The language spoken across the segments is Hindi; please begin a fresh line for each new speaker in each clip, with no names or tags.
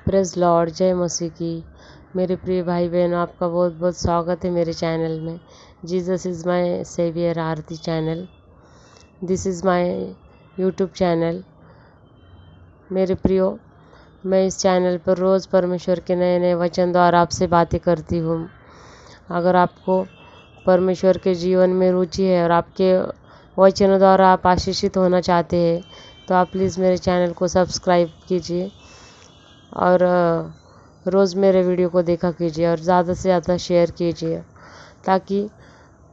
प्रेज़ लॉर्ड, जय मसीह की। मेरे प्रिय भाई बहनों, आपका बहुत बहुत स्वागत है मेरे चैनल में। Jesus is my saviour Aarti channel. This is my YouTube channel. मेरे प्रियो, मैं इस चैनल पर रोज़ परमेश्वर के नए नए वचन द्वारा आपसे बातें करती हूँ। अगर आपको परमेश्वर के जीवन में रुचि है और आपके वचनों द्वारा आप आशीषित होना चाहते हैं, तो आप प्लीज़ मेरे चैनल को सब्सक्राइब कीजिए और रोज़ मेरे वीडियो को देखा कीजिए और ज़्यादा से ज़्यादा शेयर कीजिए, ताकि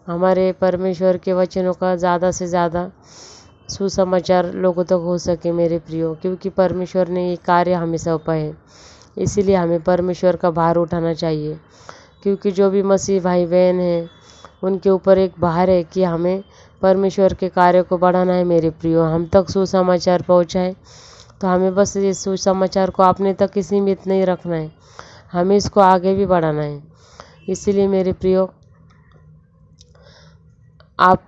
हमारे परमेश्वर के वचनों का ज़्यादा से ज़्यादा सुसमाचार लोगों तक हो सके मेरे प्रियो। क्योंकि परमेश्वर ने ये कार्य हमें सौंपा है, इसीलिए हमें परमेश्वर का भार उठाना चाहिए। क्योंकि जो भी मसीह भाई बहन हैं, उनके ऊपर एक भार है कि हमें परमेश्वर के कार्य को बढ़ाना है मेरे प्रियो। हम तक सुसमाचार पहुँचाए, तो हमें बस ये सुसमाचार को अपने तक ही सीमित नहीं रखना है, हमें इसको आगे भी बढ़ाना है। इसीलिए मेरे प्रियो, आप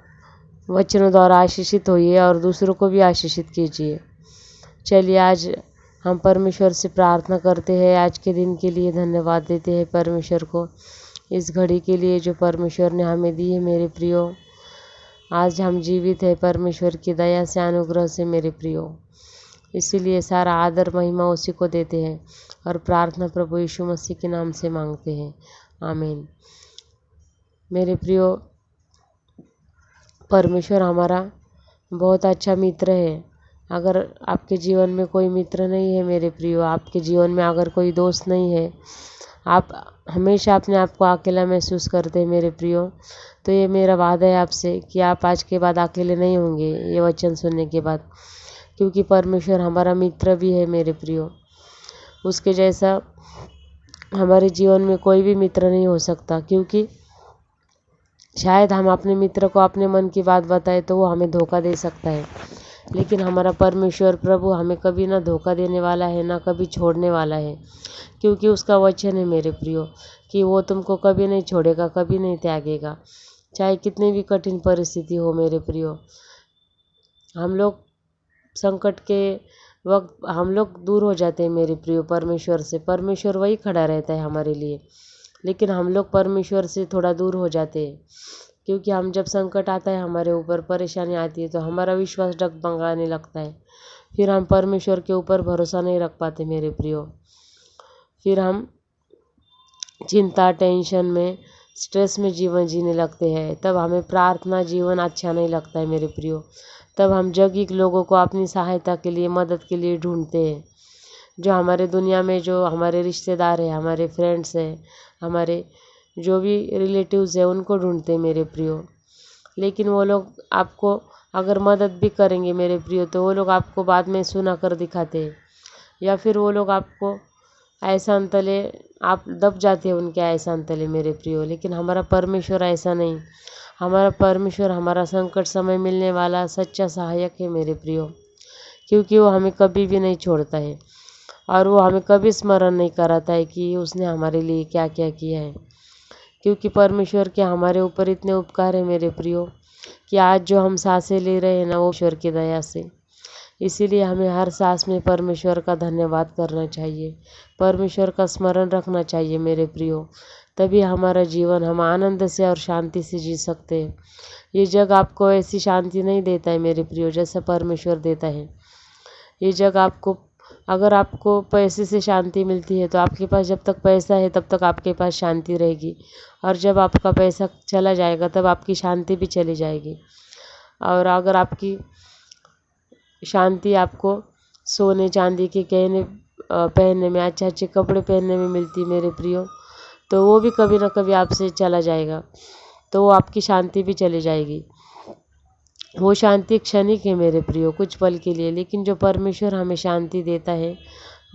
वचनों द्वारा आशीषित होइए और दूसरों को भी आशीषित कीजिए। चलिए, आज हम परमेश्वर से प्रार्थना करते हैं। आज के दिन के लिए धन्यवाद देते हैं परमेश्वर को, इस घड़ी के लिए जो परमेश्वर ने हमें दी है मेरे प्रियो। आज हम जीवित है परमेश्वर की दया से, अनुग्रह से मेरे प्रियो। इसीलिए सारा आदर महिमा उसी को देते हैं और प्रार्थना प्रभु यीशु मसीह के नाम से मांगते हैं। आमीन। मेरे प्रियो, परमेश्वर हमारा बहुत अच्छा मित्र है। अगर आपके जीवन में कोई मित्र नहीं है मेरे प्रियो, आपके जीवन में अगर कोई दोस्त नहीं है, आप हमेशा अपने आप को अकेला महसूस करते हैं मेरे प्रियो, तो ये मेरा वादा है आपसे कि आप आज के बाद अकेले नहीं होंगे ये वचन सुनने के बाद। क्योंकि परमेश्वर हमारा मित्र भी है मेरे प्रियो। उसके जैसा हमारे जीवन में कोई भी मित्र नहीं हो सकता। क्योंकि शायद हम अपने मित्र को अपने मन की बात बताएं तो वो हमें धोखा दे सकता है, लेकिन हमारा परमेश्वर प्रभु हमें कभी ना धोखा देने वाला है, ना कभी छोड़ने वाला है। क्योंकि उसका वचन है मेरे प्रियो कि वो तुमको कभी नहीं छोड़ेगा, कभी नहीं त्यागेगा, चाहे कितनी भी कठिन परिस्थिति हो मेरे प्रियो। हम लोग संकट के वक्त हम लोग दूर हो जाते हैं मेरे प्रियो परमेश्वर से। परमेश्वर वही खड़ा रहता है हमारे लिए, लेकिन हम लोग परमेश्वर से थोड़ा दूर हो जाते हैं। क्योंकि हम जब संकट आता है, हमारे ऊपर परेशानी आती है, तो हमारा विश्वास डगमगाने लगता है। फिर हम परमेश्वर के ऊपर भरोसा नहीं रख पाते मेरे प्रियो। फिर हम चिंता, टेंशन में, स्ट्रेस में जीवन जीने लगते हैं। तब हमें प्रार्थना जीवन अच्छा नहीं लगता है मेरे प्रियो। तब हम जगह के लोगों को अपनी सहायता के लिए, मदद के लिए ढूंढते हैं। जो हमारे दुनिया में जो हमारे रिश्तेदार हैं, हमारे फ्रेंड्स हैं, हमारे जो भी रिलेटिव्स हैं, उनको ढूंढते हैं मेरे प्रियो। लेकिन वो लोग आपको अगर मदद भी करेंगे मेरे प्रियो, तो वो लोग आपको बाद में सुना कर दिखाते हैं, या फिर वो लोग आपको ऐसा तले, आप दब जाते हैं उनके ऐसा तले मेरे प्रियो। लेकिन हमारा परमेश्वर ऐसा नहीं। हमारा परमेश्वर हमारा संकट समय मिलने वाला सच्चा सहायक है मेरे प्रियो। क्योंकि वो हमें कभी भी नहीं छोड़ता है और वो हमें कभी स्मरण नहीं कराता है कि उसने हमारे लिए क्या क्या किया है। क्योंकि परमेश्वर के हमारे ऊपर इतने उपकार है मेरे प्रियो कि आज जो हम सांसें ले रहे हैं ना, वो ईश्वर की दया से। इसीलिए हमें हर सांस में परमेश्वर का धन्यवाद करना चाहिए, परमेश्वर का स्मरण रखना चाहिए मेरे प्रियो। तभी हमारा जीवन हम आनंद से और शांति से जी सकते हैं। ये जग आपको ऐसी शांति नहीं देता है मेरे प्रियो जैसा परमेश्वर देता है। ये जग आपको, अगर आपको पैसे से शांति मिलती है, तो आपके पास जब तक पैसा है तब तक आपके पास शांति रहेगी, और जब आपका पैसा चला जाएगा तब आपकी शांति भी चली जाएगी। और अगर आपकी शांति आपको सोने चांदी के गहने पहनने में, अच्छे अच्छे कपड़े पहनने में मिलती मेरे प्रियो, तो वो भी कभी ना कभी आपसे चला जाएगा, तो वो आपकी शांति भी चली जाएगी। वो शांति क्षणिक है मेरे प्रियो, कुछ पल के लिए। लेकिन जो परमेश्वर हमें शांति देता है,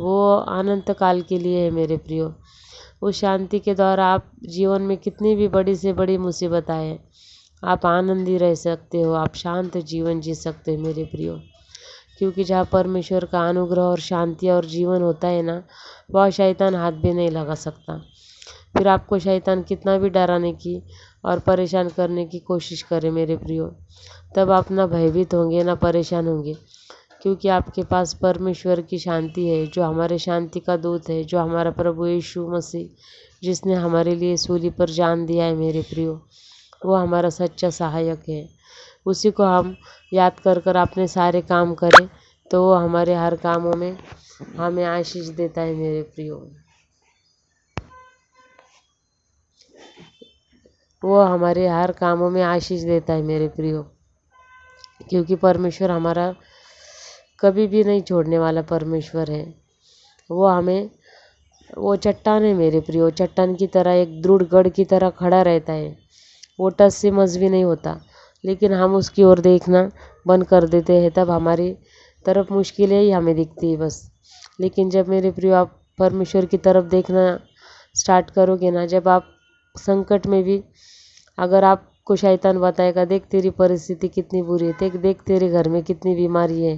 वो अनंत काल के लिए है मेरे प्रियो। उस शांति के द्वारा आप जीवन में कितनी भी बड़ी से बड़ी मुसीबत आए, आप आनंदी रह सकते हो, आप शांत जीवन जी सकते हो मेरे प्रियो। क्योंकि जहाँ परमेश्वर का अनुग्रह और शांति और जीवन होता है ना, वह शैतान हाथ भी नहीं लगा सकता। फिर आपको शैतान कितना भी डराने की और परेशान करने की कोशिश करे मेरे प्रियो, तब आप ना भयभीत होंगे, ना परेशान होंगे। क्योंकि आपके पास परमेश्वर की शांति है, जो हमारे शांति का दूत है, जो हमारा प्रभु यीशु मसीह, जिसने हमारे लिए सूली पर जान दिया है मेरे प्रियो, वो हमारा सच्चा सहायक है। उसी को हम याद कर कर अपने सारे काम करें तो वो हमारे हर कामों में हमें आशीष देता है मेरे प्रियो। वो हमारे हर कामों में आशीष देता है मेरे प्रियो, क्योंकि परमेश्वर हमारा कभी भी नहीं छोड़ने वाला परमेश्वर है। वो चट्टान है मेरे प्रियो, चट्टान की तरह, एक दृढ़ गढ़ की तरह खड़ा रहता है। वो टस से मस भी नहीं होता, लेकिन हम उसकी ओर देखना बंद कर देते हैं, तब हमारी तरफ मुश्किलें ही हमें दिखती है बस। लेकिन जब मेरे प्रियो आप परमेश्वर की तरफ देखना स्टार्ट करोगे ना, जब आप संकट में भी, अगर आपको शैतान बताएगा देख तेरी परिस्थिति कितनी बुरी है, देख तेरे घर में कितनी बीमारी है,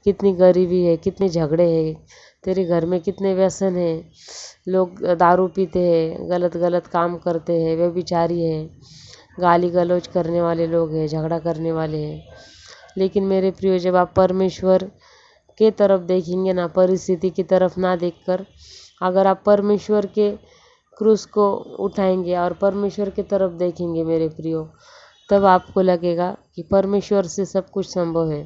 कितनी गरीबी है, कितने झगड़े हैं, तेरे घर में कितने व्यसन हैं, लोग दारू पीते हैं, गलत गलत काम करते हैं, व्यभिचारी है, गाली गलौज करने वाले लोग हैं, झगड़ा करने वाले हैं। लेकिन मेरे प्रियो, जब आप परमेश्वर के तरफ देखेंगे ना, परिस्थिति की तरफ ना देखकर, अगर आप परमेश्वर के क्रूस को उठाएंगे और परमेश्वर की तरफ देखेंगे मेरे प्रियो, तब आपको लगेगा कि परमेश्वर से सब कुछ संभव है।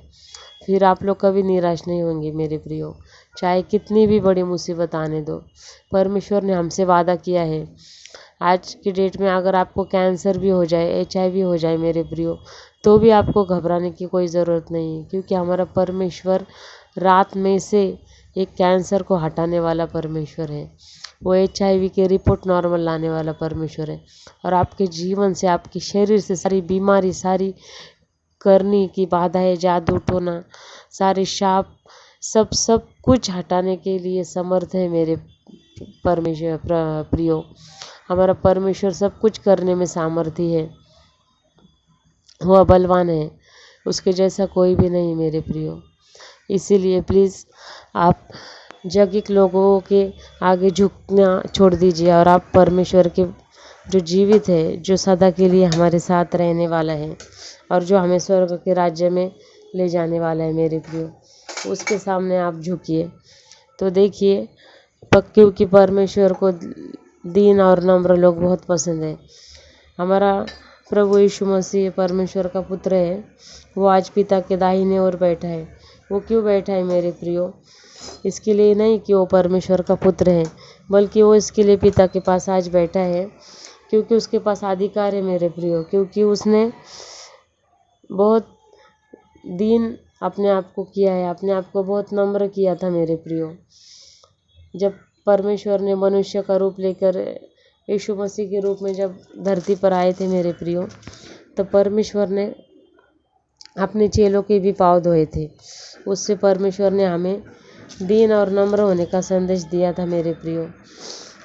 फिर आप लोग कभी निराश नहीं होंगे मेरे प्रियो, चाहे कितनी भी बड़ी मुसीबत आने दो। परमेश्वर ने हमसे वादा किया है, आज की डेट में अगर आपको कैंसर भी हो जाए, HIV हो जाए मेरे प्रियो, तो भी आपको घबराने की कोई ज़रूरत नहीं है, क्योंकि हमारा परमेश्वर रात में से एक कैंसर को हटाने वाला परमेश्वर है। वो HIV की रिपोर्ट नॉर्मल लाने वाला परमेश्वर है, और आपके जीवन से, आपके शरीर से सारी बीमारी, सारी करनी की बाधाएं, जादू टोना, सारे शाप, सब कुछ हटाने के लिए समर्थ है मेरे परमेश्वर प्रियो। हमारा परमेश्वर सब कुछ करने में सामर्थी है, वो बलवान है, उसके जैसा कोई भी नहीं मेरे प्रियो। इसीलिए प्लीज़ आप जगिक लोगों के आगे झुकना छोड़ दीजिए, और आप परमेश्वर के जो जीवित है, जो सदा के लिए हमारे साथ रहने वाला है, और जो हमें स्वर्ग के राज्य में ले जाने वाला है मेरे प्रियो, उसके सामने आप झुकिए। तो देखिए, क्योंकि परमेश्वर को दीन और नम्र लोग बहुत पसंद है। हमारा प्रभु यीशु मसीह परमेश्वर का पुत्र है, वो आज पिता के दाहिने ओर बैठा है। वो क्यों बैठा है मेरे प्रियो? इसके लिए नहीं कि वो परमेश्वर का पुत्र है, बल्कि वो इसके लिए पिता के पास आज बैठा है क्योंकि उसके पास अधिकार है मेरे प्रियो, क्योंकि उसने बहुत दीन अपने आप को किया है, अपने आप को बहुत नम्र किया था मेरे प्रियो। जब परमेश्वर ने मनुष्य का रूप लेकर यीशु मसीह के रूप में जब धरती पर आए थे मेरे प्रियो, तो परमेश्वर ने अपने चेलों के भी पाँव धोए थे। उससे परमेश्वर ने हमें दीन और नम्र होने का संदेश दिया था मेरे प्रियो।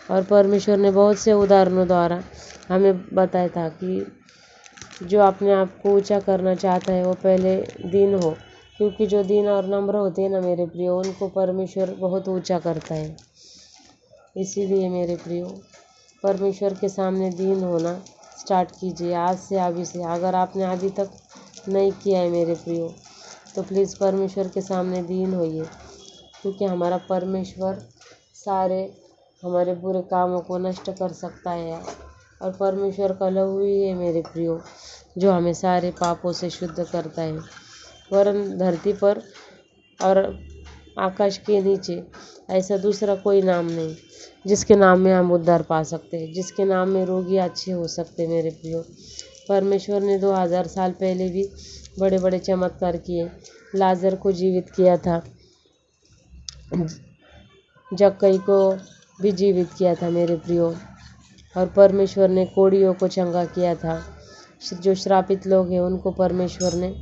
और परमेश्वर ने बहुत से उदाहरणों द्वारा हमें बताया था कि जो अपने आप को ऊंचा करना चाहता है वो पहले दीन हो, क्योंकि जो दीन और नम्र होते हैं ना मेरे प्रियो, उनको परमेश्वर बहुत ऊंचा करता है। इसीलिए मेरे प्रियो, परमेश्वर के सामने दीन होना स्टार्ट कीजिए आज से, अभी से। अगर आपने अभी तक नहीं किया है मेरे प्रियो, तो प्लीज़ परमेश्वर के सामने दीन होइए, क्योंकि हमारा परमेश्वर सारे हमारे बुरे कामों को नष्ट कर सकता है। और परमेश्वर का लहू ही है मेरे प्रियो, जो हमें सारे पापों से शुद्ध करता है। वरन धरती पर और आकाश के नीचे ऐसा दूसरा कोई नाम नहीं जिसके नाम में हम उद्धार पा सकते हैं, जिसके नाम में रोगी अच्छे हो सकते हैं मेरे प्रियो। परमेश्वर ने 2000 साल पहले भी बड़े बड़े चमत्कार किए। लाजर को जीवित किया था, जक्कई को भी जीवित किया था मेरे प्रियो। और परमेश्वर ने कोढ़ियों को चंगा किया था। जो श्रापित लोग हैं उनको परमेश्वर ने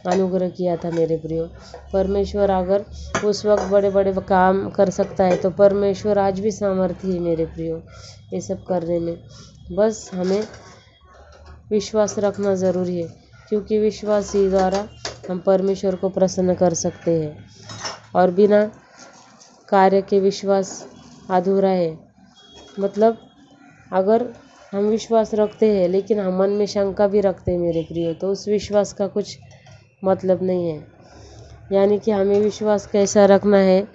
अनुग्रह किया था मेरे प्रियो। परमेश्वर अगर उस वक्त बड़े बड़े काम कर सकता है, तो परमेश्वर आज भी सामर्थ्य है मेरे प्रियो ये सब करने में। बस हमें विश्वास रखना ज़रूरी है, क्योंकि विश्वास ही द्वारा हम परमेश्वर को प्रसन्न कर सकते हैं, और बिना कार्य के विश्वास अधूरा है। मतलब अगर हम विश्वास रखते हैं लेकिन हम मन में शंका भी रखते हैं मेरे प्रियो, तो उस विश्वास का कुछ मतलब नहीं है। यानी कि हमें विश्वास कैसा रखना है,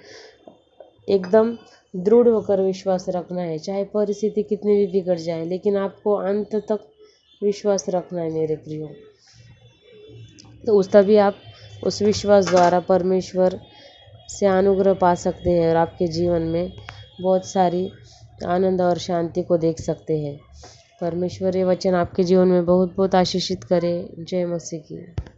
एकदम दृढ़ होकर विश्वास रखना है, चाहे परिस्थिति कितनी भी बिगड़ जाए, लेकिन आपको अंत तक विश्वास रखना है मेरे प्रियो। तो उस तभी आप उस विश्वास द्वारा परमेश्वर से अनुग्रह पा सकते हैं और आपके जीवन में बहुत सारी आनंद और शांति को देख सकते हैं। परमेश्वर ये वचन आपके जीवन में बहुत बहुत आशीषित करे। जय मसीह की।